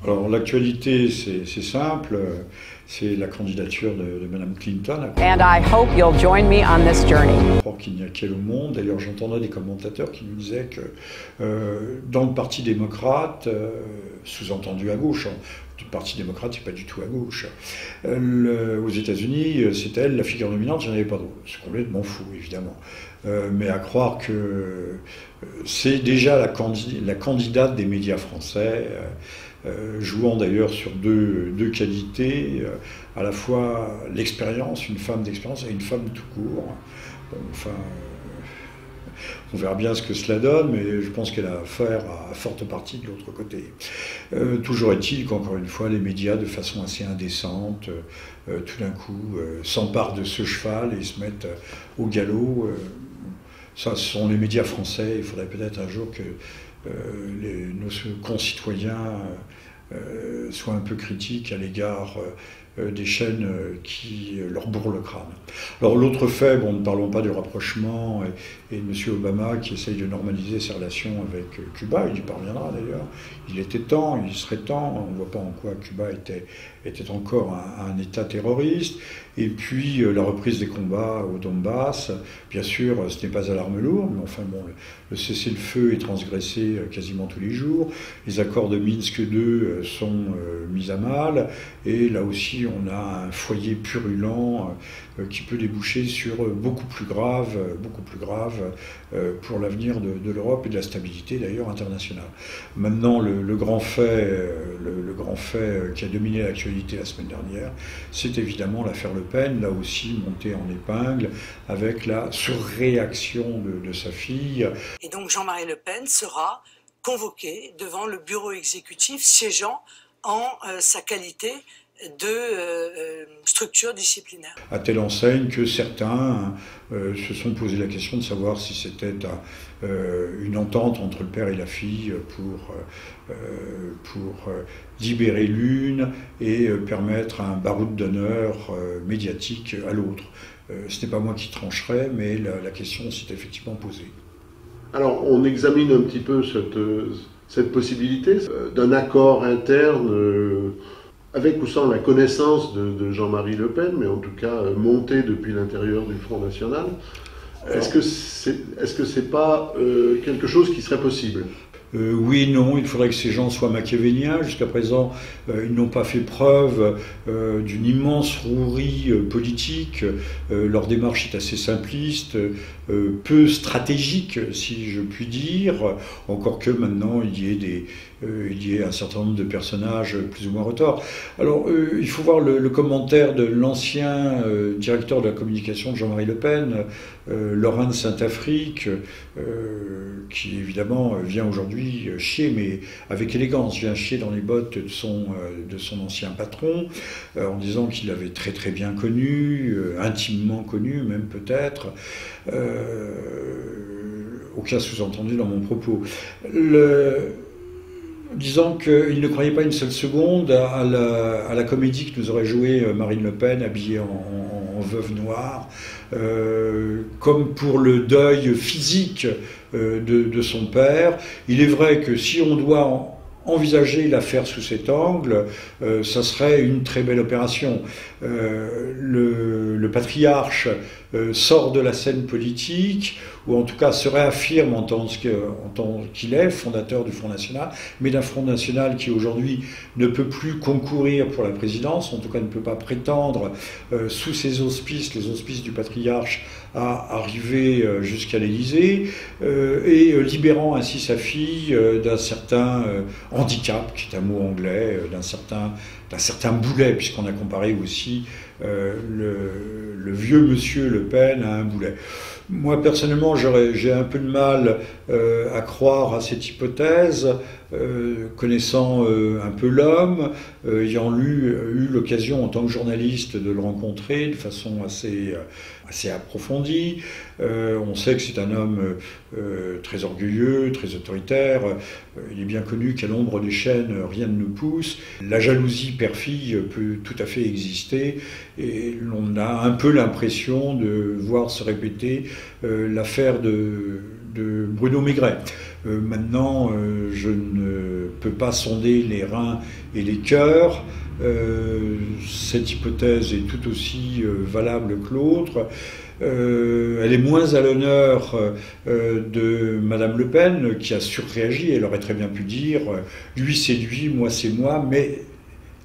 Alors l'actualité, c'est simple, c'est la candidature de Mme Clinton. And I hope you'll join me on this journey. Je crois qu'il n'y a qu'elle au monde. D'ailleurs, j'entendais des commentateurs qui nous disaient que dans le Parti démocrate, sous-entendu à gauche, le Parti démocrate, c'est pas du tout à gauche. Aux États-Unis, c'est elle la figure dominante, il n'y en avait pas d'autre. C'est complètement fou, évidemment. Mais à croire que c'est déjà la candidate des médias français, jouant d'ailleurs sur deux qualités, à la fois l'expérience, une femme d'expérience et une femme tout court. Bon, enfin, on verra bien ce que cela donne, mais je pense qu'elle a affaire à forte partie de l'autre côté. Toujours est-il qu'encore une fois, les médias, de façon assez indécente, tout d'un coup, s'emparent de ce cheval et se mettent au galop. Ça, ce sont les médias français. Il faudrait peut-être un jour que nos concitoyens soient un peu critiques à l'égard des chaînes qui leur bourrent le crâne. Alors l'autre fait, bon, ne parlons pas du rapprochement et de M. Obama qui essaye de normaliser ses relations avec Cuba, il y parviendra d'ailleurs, il était temps, il serait temps, on ne voit pas en quoi Cuba était encore un État terroriste, et puis la reprise des combats au Donbass, bien sûr ce n'est pas à l'arme lourde, mais enfin bon, le cessez-le-feu est transgressé quasiment tous les jours, les accords de Minsk II sont mis à mal, et là aussi on a un foyer purulent qui peut déboucher sur beaucoup plus grave pour l'avenir de l'Europe et de la stabilité d'ailleurs internationale. Maintenant, le grand fait qui a dominé l'actualité la semaine dernière, c'est évidemment l'affaire Le Pen, là aussi montée en épingle avec la surréaction de sa fille. Et donc Jean-Marie Le Pen sera convoqué devant le bureau exécutif siégeant en sa qualité de structure disciplinaire. À telle enseigne que certains se sont posé la question de savoir si c'était une entente entre le père et la fille pour libérer l'une et permettre un baroud d'honneur médiatique à l'autre. Ce n'est pas moi qui trancherai, mais la question s'est effectivement posée. Alors on examine un petit peu cette possibilité d'un accord interne avec ou sans la connaissance de Jean-Marie Le Pen, mais en tout cas monté depuis l'intérieur du Front National. Est-ce que c'est pas quelque chose qui serait possible ? Oui, non, il faudrait que ces gens soient machiavéliens. Jusqu'à présent, ils n'ont pas fait preuve d'une immense rouerie politique. Leur démarche est assez simpliste, peu stratégique, si je puis dire, encore que maintenant il y ait un certain nombre de personnages plus ou moins retors. Alors, il faut voir le commentaire de l'ancien directeur de la communication de Jean-Marie Le Pen, Laurent de Saint-Affrique, qui évidemment vient aujourd'hui chier, mais avec élégance, vient chier dans les bottes de son ancien patron, en disant qu'il l'avait très très bien connu, intimement connu même peut-être. Aucun sous-entendu dans mon propos. Disant qu'il ne croyait pas une seule seconde à la comédie que nous aurait jouée Marine Le Pen, habillée en veuve noire, comme pour le deuil physique de son père. Il est vrai que si on doit envisager l'affaire sous cet angle, ça serait une très belle opération. Le patriarche sort de la scène politique, ou en tout cas se réaffirme en tant qu'il est, fondateur du Front National, mais d'un Front National qui aujourd'hui ne peut plus concourir pour la présidence, en tout cas ne peut pas prétendre sous ses auspices, les auspices du patriarche, à arriver jusqu'à l'Élysée, et libérant ainsi sa fille d'un certain handicap, qui est un mot anglais, d'un certain boulet, puisqu'on a comparé aussi le vieux monsieur Le Pen à un boulet. Moi, personnellement, j'ai un peu de mal à croire à cette hypothèse, connaissant un peu l'homme, ayant eu l'occasion en tant que journaliste de le rencontrer de façon assez approfondie. On sait que c'est un homme très orgueilleux, très autoritaire. Il est bien connu qu'à l'ombre des chênes, rien ne pousse. La jalousie père-fille peut tout à fait exister et l'on a un peu l'impression de voir se répéter l'affaire de Bruno Maigret. Maintenant, je ne peux pas sonder les reins et les cœurs. Cette hypothèse est tout aussi valable que l'autre. Elle est moins à l'honneur de Madame Le Pen, qui a surréagi. Elle aurait très bien pu dire « lui c'est lui, moi c'est moi », mais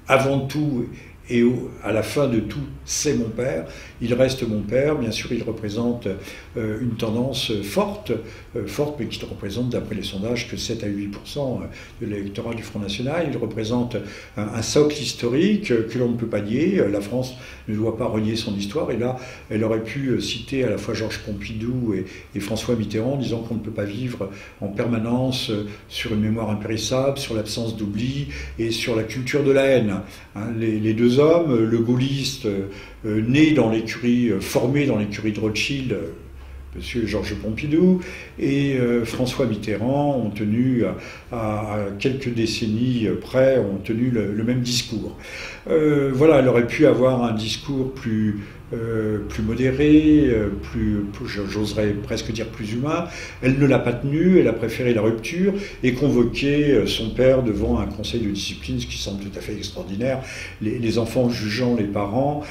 avant tout et à la fin de tout, c'est mon père. Il reste mon père. Bien sûr, il représente une tendance forte, mais qui ne représente, d'après les sondages, que 7 à 8% de l'électorat du Front National. Il représente un socle historique que l'on ne peut pas nier. La France ne doit pas renier son histoire. Et là, elle aurait pu citer à la fois Georges Pompidou et François Mitterrand, disant qu'on ne peut pas vivre en permanence sur une mémoire impérissable, sur l'absence d'oubli et sur la culture de la haine. Les deux hommes, le gaulliste né dans l'écurie, formé dans l'écurie de Rothschild, Monsieur Georges Pompidou, et François Mitterrand ont tenu, à quelques décennies près, ont tenu le même discours. Voilà, elle aurait pu avoir un discours plus modéré, j'oserais presque dire plus humain. Elle ne l'a pas tenu, elle a préféré la rupture et convoqué son père devant un conseil de discipline, ce qui semble tout à fait extraordinaire, les enfants jugeant les parents.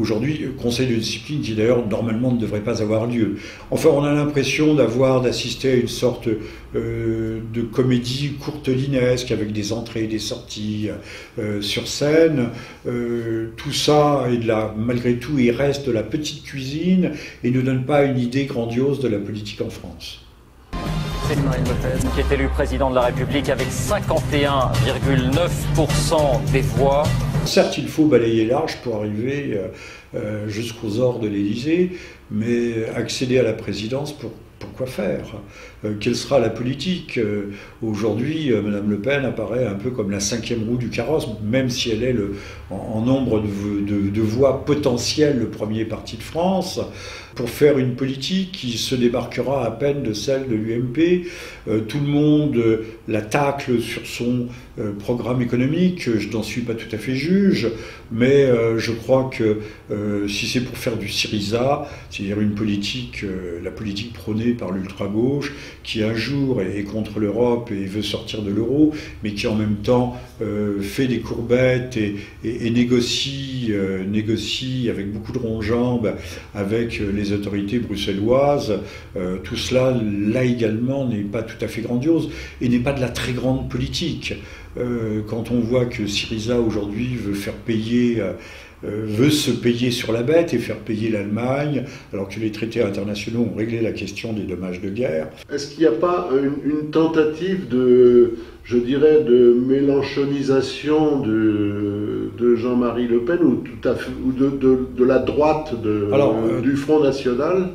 Aujourd'hui, conseil de discipline qui d'ailleurs normalement ne devrait pas avoir lieu. Enfin, on a l'impression d'assister à une sorte de comédie courtelinesque avec des entrées et des sorties sur scène. Tout ça est malgré tout, il reste de la petite cuisine et ne donne pas une idée grandiose de la politique en France. C'est Marine Le Pen qui est élu président de la République avec 51,9% des voix. Certes, il faut balayer large pour arriver jusqu'aux ors de l'Élysée, mais accéder à la présidence, pourquoi faire? Quelle sera la politique? Aujourd'hui, Madame Le Pen apparaît un peu comme la cinquième roue du carrosse, même si elle est en nombre de voix potentielles le premier parti de France, pour faire une politique qui se démarquera à peine de celle de l'UMP. Tout le monde la tacle sur son programme économique. Je n'en suis pas tout à fait juge, mais je crois que si c'est pour faire du Syriza, c'est-à-dire une politique, la politique prônée par l'ultra-gauche, qui un jour est contre l'Europe et veut sortir de l'euro, mais qui en même temps fait des courbettes et négocie avec beaucoup de ronds-jambes avec les autorités bruxelloises, tout cela, là également, n'est pas tout à fait grandiose et n'est pas de la très grande politique. Quand on voit que Syriza aujourd'hui veut se payer sur la bête et faire payer l'Allemagne, alors que les traités internationaux ont réglé la question des dommages de guerre. Est-ce qu'il n'y a pas une tentative de mélenchonisation de Jean-Marie Le Pen ou de la droite du Front National?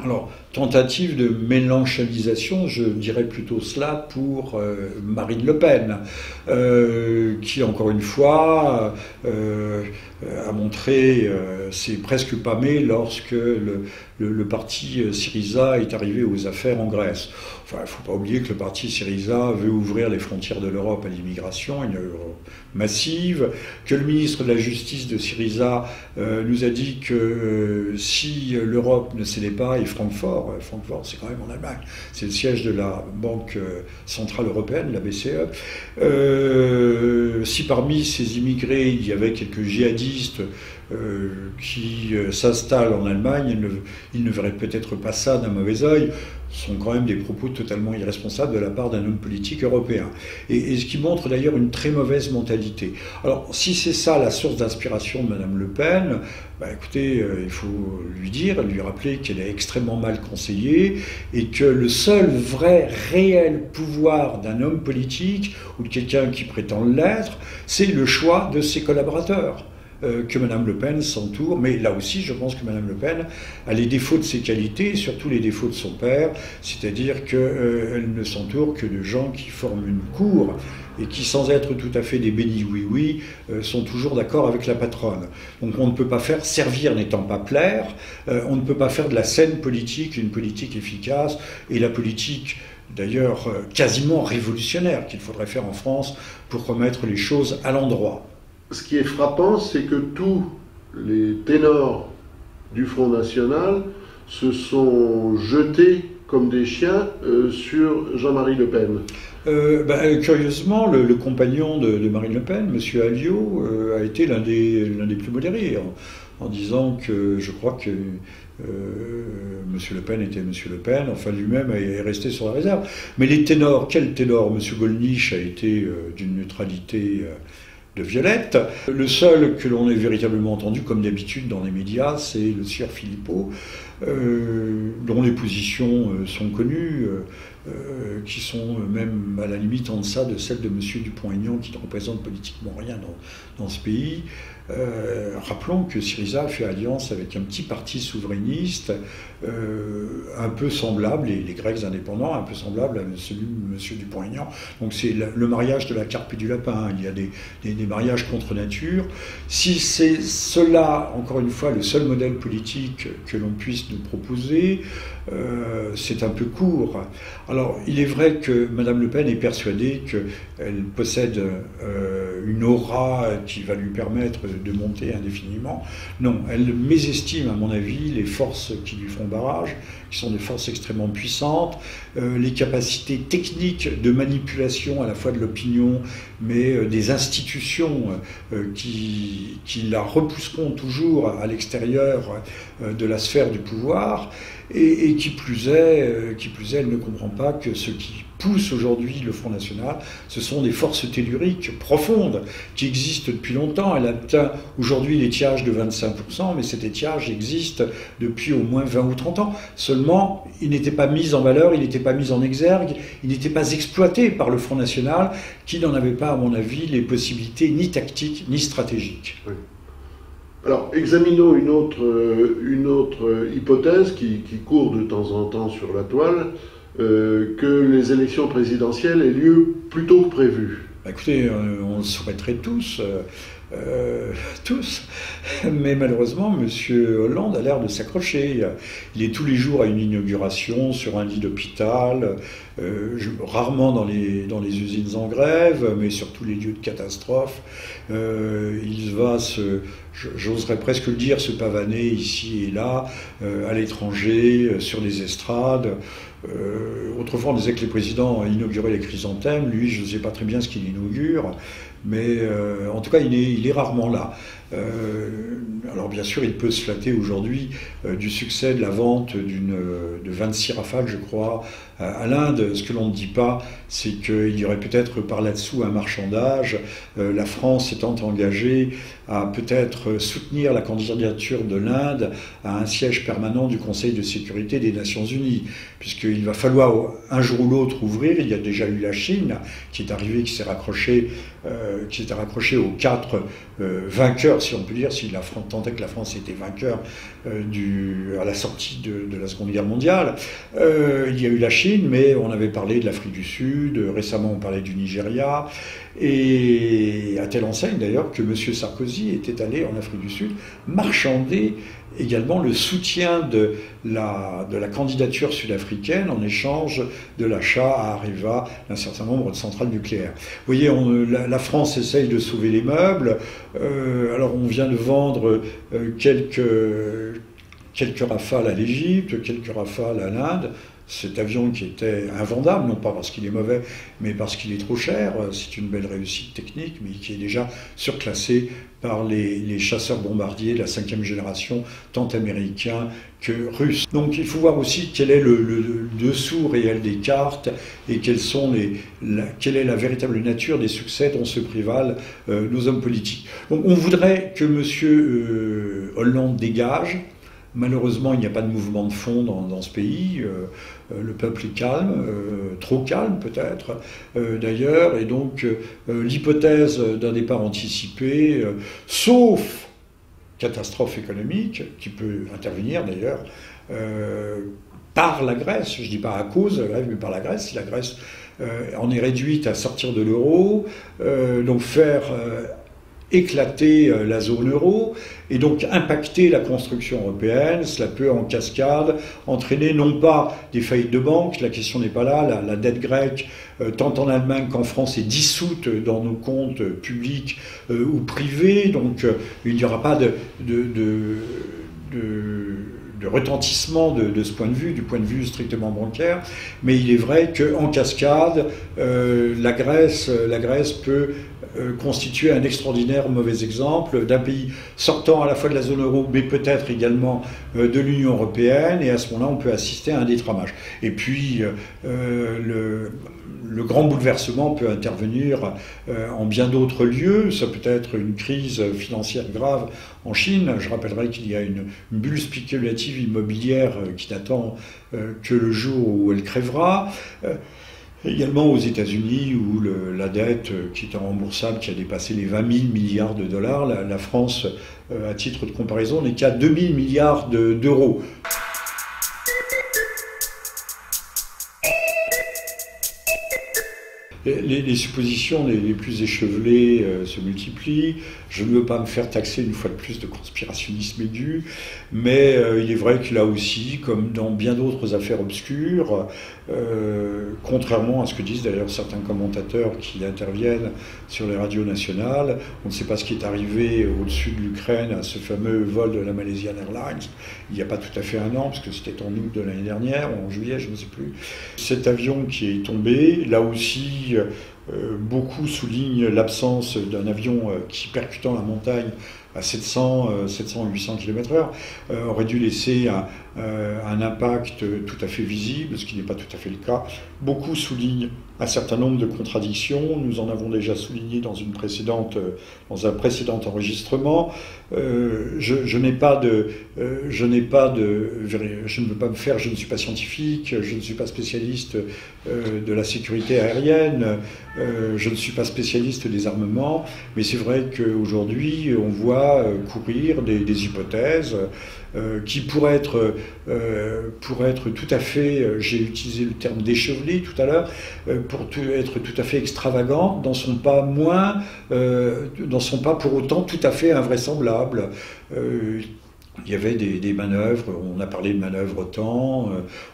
Alors, tentative de mélenchonisation, je dirais plutôt cela pour Marine Le Pen, qui, encore une fois, a montré ses presque pâmés lorsque le parti Syriza est arrivé aux affaires en Grèce. Enfin, il ne faut pas oublier que le parti Syriza veut ouvrir les frontières de l'Europe à l'immigration, une Europe massive, que le ministre de la Justice de Syriza nous a dit que si l'Europe ne cédait pas, et Francfort, c'est quand même en Allemagne, c'est le siège de la Banque Centrale Européenne, la BCE, si parmi ces immigrés il y avait quelques djihadistes qui s'installent en Allemagne, ils ne verraient peut-être pas ça d'un mauvais œil. Ce sont quand même des propos totalement irresponsables de la part d'un homme politique européen. Et ce qui montre d'ailleurs une très mauvaise mentalité. Alors, si c'est ça la source d'inspiration de Madame Le Pen, écoutez, il faut lui rappeler qu'elle est extrêmement mal conseillée et que le seul vrai, réel pouvoir d'un homme politique ou de quelqu'un qui prétend l'être, c'est le choix de ses collaborateurs. que Mme Le Pen s'entoure, mais là aussi je pense que Mme Le Pen a les défauts de ses qualités, et surtout les défauts de son père, c'est-à-dire qu'elle ne s'entoure que de gens qui forment une cour et qui, sans être tout à fait des bénis oui-oui, sont toujours d'accord avec la patronne. Donc on ne peut pas faire servir n'étant pas plaire, on ne peut pas faire de la saine politique une politique efficace, et la politique d'ailleurs quasiment révolutionnaire qu'il faudrait faire en France pour remettre les choses à l'endroit. Ce qui est frappant, c'est que tous les ténors du Front National se sont jetés comme des chiens sur Jean-Marie Le Pen. Curieusement, le compagnon de Marine Le Pen, M. Alliot, a été l'un des plus modérés, en disant que je crois que M. Le Pen était M. Le Pen, enfin lui-même est resté sur la réserve. Mais les ténors, quel ténor? M. Gollnisch a été d'une neutralité de violette. Le seul que l'on ait véritablement entendu, comme d'habitude dans les médias, c'est le sieur Philippot, dont les positions sont connues, qui sont même à la limite en deçà de celles de M. Dupont-Aignan, qui ne représente politiquement rien dans ce pays. Rappelons que Syriza a fait alliance avec un petit parti souverainiste un peu semblable, les Grecs indépendants, un peu semblable à celui de M. Dupont-Aignan. Donc c'est le mariage de la carpe et du lapin. Il y a des mariages contre nature. Si c'est cela, encore une fois, le seul modèle politique que l'on puisse nous proposer, c'est un peu court. Alors, il est vrai que Mme Le Pen est persuadée qu'elle possède une aura qui va lui permettre de monter indéfiniment. Non, elle mésestime, à mon avis, les forces qui lui font barrage, qui sont des forces extrêmement puissantes, les capacités techniques de manipulation à la fois de l'opinion, mais des institutions qui la repousseront toujours à l'extérieur de la sphère du pouvoir. Et qui plus est, elle ne comprend pas que ce qui pousse aujourd'hui le Front National, ce sont des forces telluriques profondes qui existent depuis longtemps. Elle atteint aujourd'hui l'étiage de 25%, mais cet étiage existe depuis au moins 20 ou 30 ans. Seulement, il n'était pas mis en valeur, il n'était pas mis en exergue, il n'était pas exploité par le Front National, qui n'en avait pas, à mon avis, les possibilités ni tactiques ni stratégiques. Oui. Alors, examinons une autre hypothèse qui court de temps en temps sur la toile, que les élections présidentielles aient lieu plus tôt que prévu. Écoutez, on le souhaiterait tous, mais malheureusement, M. Hollande a l'air de s'accrocher. Il est tous les jours à une inauguration sur un lit d'hôpital, rarement dans les usines en grève, mais sur tous les lieux de catastrophe. Il va j'oserais presque le dire, se pavaner ici et là, à l'étranger, sur des estrades. Autrefois, on disait que les présidents inauguraient les chrysanthèmes. Lui, je ne sais pas très bien ce qu'il inaugure, mais en tout cas, il est rarement là. Alors bien sûr, il peut se flatter aujourd'hui du succès de la vente de 26 Rafales, je crois, à l'Inde. Ce que l'on ne dit pas, c'est qu'il y aurait peut-être par là-dessous un marchandage. La France étant engagée à peut-être soutenir la candidature de l'Inde à un siège permanent du Conseil de sécurité des Nations Unies, puisqu'il va falloir un jour ou l'autre ouvrir. Il y a déjà eu la Chine qui est arrivée, qui s'est raccrochée aux 4 vainqueurs, si on peut dire, si la France tentait que la France était vainqueur à la sortie de la Seconde Guerre mondiale. Il y a eu la Chine, mais on avait parlé de l'Afrique du Sud, récemment on parlait du Nigeria, et à telle enseigne d'ailleurs que M. Sarkozy était allé en Afrique du Sud marchander également le soutien de la candidature sud-africaine en échange de l'achat à Areva d'un certain nombre de centrales nucléaires. Vous voyez, la France essaye de sauver les meubles. Alors on vient de vendre quelques Rafales à l'Égypte, quelques Rafales à l'Inde. Cet avion qui était invendable, non pas parce qu'il est mauvais, mais parce qu'il est trop cher. C'est une belle réussite technique, mais qui est déjà surclassé par les chasseurs bombardiers de la 5e génération, tant américains que russes. Donc il faut voir aussi quel est le dessous réel des cartes et quelle est la véritable nature des succès dont se prévalent nos hommes politiques. Donc on voudrait que M. Hollande dégage. Malheureusement, il n'y a pas de mouvement de fond dans ce pays. Le peuple est calme, trop calme peut-être d'ailleurs, et donc l'hypothèse d'un départ anticipé, sauf catastrophe économique qui peut intervenir d'ailleurs par la Grèce, je ne dis pas à cause de la Grèce, mais par la Grèce, si la Grèce en est réduite à sortir de l'euro, donc faire éclater la zone euro et donc impacter la construction européenne. Cela peut en cascade entraîner non pas des faillites de banques, la question n'est pas là, la dette grecque tant en Allemagne qu'en France est dissoute dans nos comptes publics ou privés, donc il n'y aura pas de retentissement de ce point de vue, du point de vue strictement bancaire, mais il est vrai qu'en cascade, la Grèce peut constituer un extraordinaire mauvais exemple d'un pays sortant à la fois de la zone euro, mais peut-être également de l'Union européenne, et à ce moment-là, on peut assister à un détramage. Et puis, le grand bouleversement peut intervenir en bien d'autres lieux. Ça peut être une crise financière grave en Chine. Je rappellerai qu'il y a une bulle spéculative immobilière qui n'attend que le jour où elle crèvera. Également aux États-Unis, où la dette qui est remboursable, qui a dépassé les 20 000 milliards de dollars, la France, à titre de comparaison, n'est qu'à 2 000 milliards d'euros. Les suppositions les plus échevelées se multiplient. Je ne veux pas me faire taxer une fois de plus de conspirationnisme aigu, mais il est vrai que là aussi, comme dans bien d'autres affaires obscures, contrairement à ce que disent d'ailleurs certains commentateurs qui interviennent sur les radios nationales, on ne sait pas ce qui est arrivé au-dessus de l'Ukraine à ce fameux vol de la Malaysian Airlines, il n'y a pas tout à fait un an, parce que c'était en août de l'année dernière, ou en juillet, je ne sais plus. Cet avion qui est tombé, là aussi, beaucoup soulignent l'absence d'un avion qui, percutant la montagne à 700-800 km/h, aurait dû laisser un impact tout à fait visible, ce qui n'est pas tout à fait le cas. Beaucoup soulignent un certain nombre de contradictions. Nous en avons déjà souligné dans un précédent enregistrement. Je ne veux pas me faire, je ne suis pas scientifique, je ne suis pas spécialiste de la sécurité aérienne, je ne suis pas spécialiste des armements, mais c'est vrai qu'aujourd'hui on voit courir des hypothèses qui pourraient être tout à fait, j'ai utilisé le terme d'échevelé tout à l'heure, pour être tout à fait extravagantes, n'en sont pas pour autant tout à fait invraisemblables. Il y avait des manœuvres, on a parlé de manœuvres OTAN,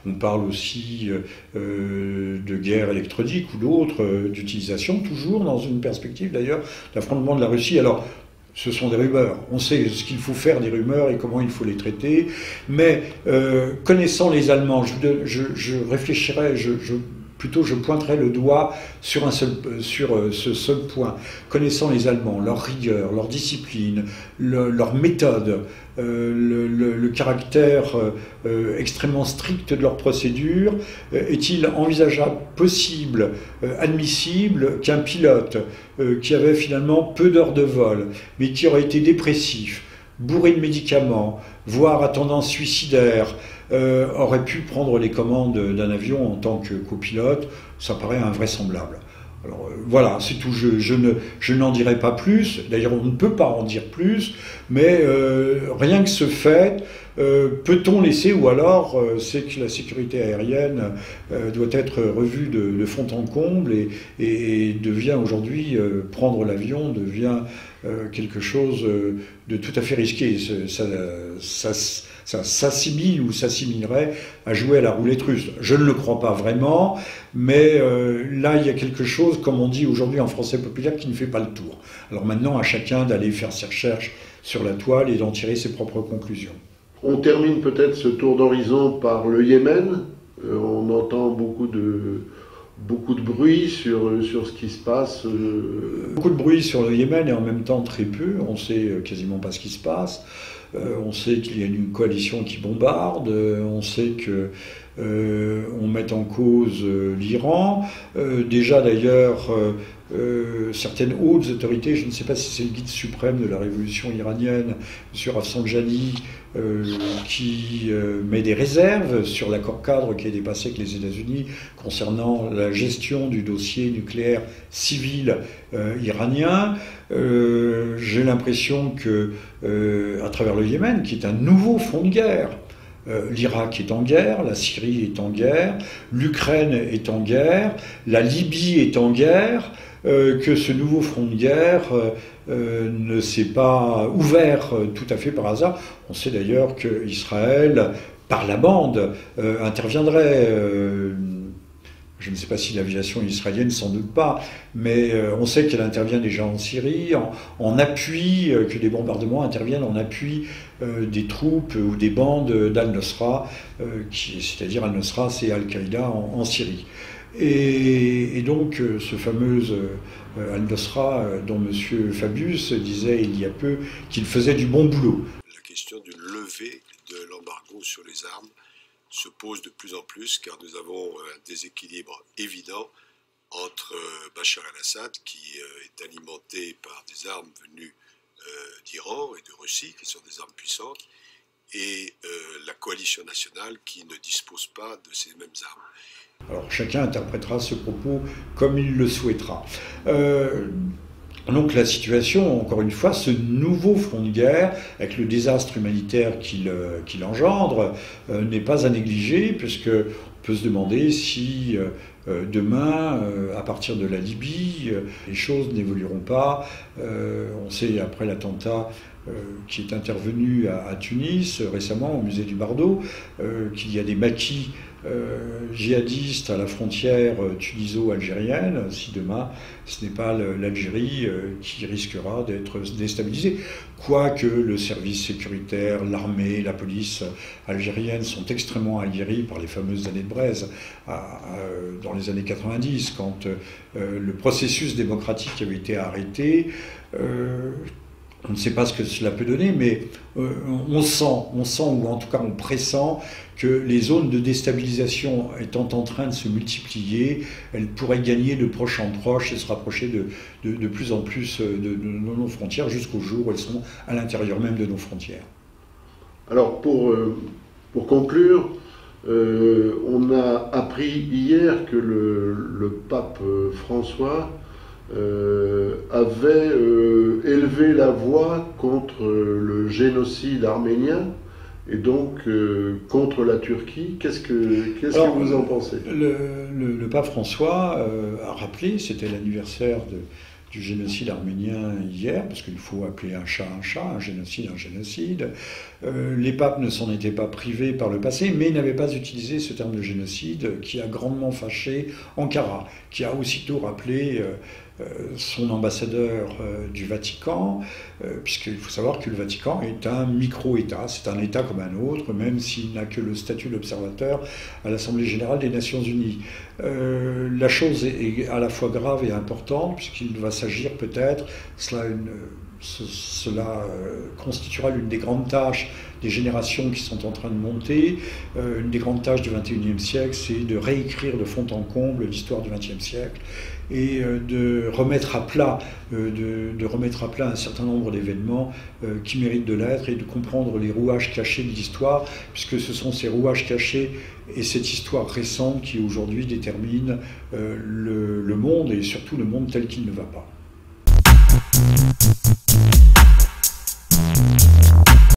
on parle aussi de guerre électronique ou d'autres, d'utilisation, toujours dans une perspective d'ailleurs d'affrontement de la Russie. Alors, ce sont des rumeurs. On sait ce qu'il faut faire des rumeurs et comment il faut les traiter. Mais connaissant les Allemands, je réfléchirais, plutôt je pointerais le doigt sur ce seul point. Connaissant les Allemands, leur rigueur, leur discipline, leur méthode, le caractère extrêmement strict de leur procédure, est-il envisageable, possible, admissible qu'un pilote qui avait finalement peu d'heures de vol, mais qui aurait été dépressif, bourré de médicaments, voire à tendance suicidaire, aurait pu prendre les commandes d'un avion en tant que copilote? Ça paraît invraisemblable. Alors voilà, c'est tout. Je n'en dirai pas plus. D'ailleurs, on ne peut pas en dire plus. Mais rien que ce fait, peut-on laisser, ou alors c'est que la sécurité aérienne doit être revue de fond en comble et devient aujourd'hui, prendre l'avion devient quelque chose de tout à fait risqué. Ça s'assimile ou s'assimilerait à jouer à la roulette russe. Je ne le crois pas vraiment, mais là, il y a quelque chose, comme on dit aujourd'hui en français populaire, qui ne fait pas le tour. Alors maintenant, à chacun d'aller faire ses recherches sur la toile et d'en tirer ses propres conclusions. On termine peut-être ce tour d'horizon par le Yémen. On entend beaucoup de bruit sur ce qui se passe. Beaucoup de bruit sur le Yémen et en même temps très peu. On ne sait quasiment pas ce qui se passe. On sait qu'il y a une coalition qui bombarde. On sait que on met en cause l'Iran. Déjà d'ailleurs, certaines hautes autorités, je ne sais pas si c'est le guide suprême de la révolution iranienne, M. Rafsanjani, qui met des réserves sur l'accord cadre qui a été passé avec les États-Unis concernant la gestion du dossier nucléaire civil iranien. J'ai l'impression que, à travers le Yémen, qui est un nouveau front de guerre, l'Irak est en guerre, la Syrie est en guerre, l'Ukraine est en guerre, la Libye est en guerre, que ce nouveau front de guerre ne s'est pas ouvert tout à fait par hasard. On sait d'ailleurs qu'Israël, par la bande, interviendrait. Je ne sais pas si l'aviation israélienne, sans doute pas, mais on sait qu'elle intervient déjà en Syrie, en appui, que des bombardements interviennent en appui des troupes ou des bandes d'Al-Nosra, c'est-à-dire Al-Nosra, c'est Al-Qaïda en Syrie. Et donc ce fameux Al-Nosra dont M. Fabius disait il y a peu qu'il faisait du bon boulot. La question d'une levée de l'embargo sur les armes se pose de plus en plus car nous avons un déséquilibre évident entre Bachar el-Assad qui est alimenté par des armes venues d'Iran et de Russie qui sont des armes puissantes et la coalition nationale qui ne dispose pas de ces mêmes armes. Alors chacun interprétera ce propos comme il le souhaitera. Donc la situation, encore une fois, ce nouveau front de guerre, avec le désastre humanitaire qu'il engendre, n'est pas à négliger, puisqu'on peut se demander si demain, à partir de la Libye, les choses n'évolueront pas. On sait, après l'attentat qui est intervenu à Tunis récemment, au musée du Bardo, qu'il y a des maquis djihadistes à la frontière tuniso-algérienne, si demain ce n'est pas l'Algérie qui risquera d'être déstabilisée. Quoique le service sécuritaire, l'armée, la police algérienne sont extrêmement aguerris par les fameuses années de braise, dans les années 90, quand le processus démocratique avait été arrêté. On ne sait pas ce que cela peut donner, mais on sent, ou en tout cas on pressent, que les zones de déstabilisation étant en train de se multiplier, elles pourraient gagner de proche en proche et se rapprocher de plus en plus de nos frontières, jusqu'au jour où elles sont à l'intérieur même de nos frontières. Alors pour conclure, on a appris hier que le pape François avait élevé la voix contre le génocide arménien et donc contre la Turquie. Qu'est-ce que vous en pensez? Le pape François a rappelé, c'était l'anniversaire du génocide arménien hier, parce qu'il faut appeler un chat, un génocide, un génocide. Les papes ne s'en étaient pas privés par le passé, mais n'avaient pas utilisé ce terme de génocide qui a grandement fâché Ankara, qui a aussitôt rappelé son ambassadeur du Vatican, puisqu'il faut savoir que le Vatican est un micro-État, c'est un État comme un autre, même s'il n'a que le statut d'observateur à l'Assemblée générale des Nations Unies. La chose est à la fois grave et importante, puisqu'il va s'agir peut-être, cela constituera l'une des grandes tâches des générations qui sont en train de monter. Une des grandes tâches du XXIe siècle, c'est de réécrire de fond en comble l'histoire du XXe siècle et de remettre à plat un certain nombre d'événements qui méritent de l'être et de comprendre les rouages cachés de l'histoire, puisque ce sont ces rouages cachés et cette histoire récente qui aujourd'hui déterminent le monde et surtout le monde tel qu'il ne va pas.